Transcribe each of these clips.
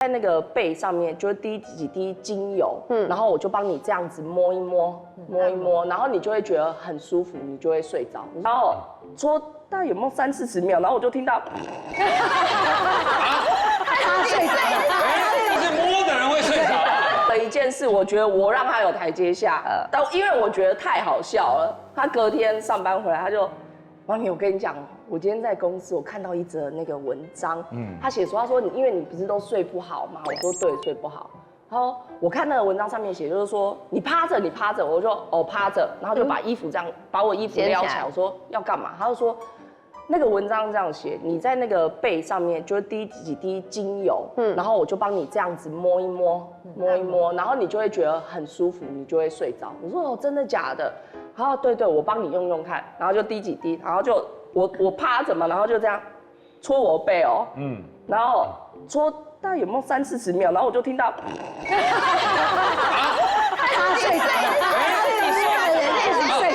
在那个背上面就滴几滴精油，然后我就帮你这样子摸一摸，然后你就会觉得很舒服，你就会睡着。然后说大概有没有30-40秒，然后我就听到，他睡着了，就是摸的人会睡着。的一件事，我觉得我让他有台阶下，但因为我觉得太好笑了，他隔天上班回来他就，王女，我跟你讲，我今天在公司我看到一则那个文章，他写说，他说因为你不是都睡不好吗？我说对，睡不好。然后我看那个文章上面写就是说你趴着，我就说哦趴着，然后就把衣服这样把我衣服撩起来，我说要干嘛？他就说。那个文章这样写，你在那个背上面就滴几滴精油，然后我就帮你这样子摸一摸，然后你就会觉得很舒服，你就会睡着。我说哦，真的假的？然后对，我帮你用看，然后就滴几滴，然后就我趴着嘛，然后就这样搓我背哦，然后搓大概有没有30-40秒，然后我就听到，他睡着了，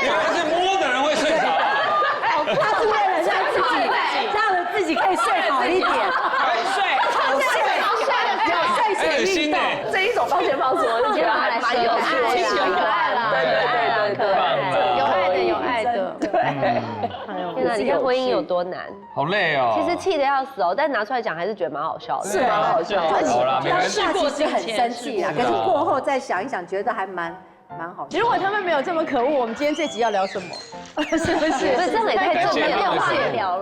原来是摸的人会睡着。他是为了让自己可以睡好一点，还睡，有睡前运动，这一种方式，我就觉得还蛮有趣的，很可爱啦，对，有爱的，对。天哪，你看婚姻有多难？好累哦。其实气得要死哦，但拿出来讲还是觉得蛮好笑的。是蛮好笑的。好啦，每个当人下其实很生气啊，可是过后再想一想，觉得还蛮好笑。如果他们没有这么可恶，我们今天这集要聊什么？是不是？不是，这样也太正面了，聊了。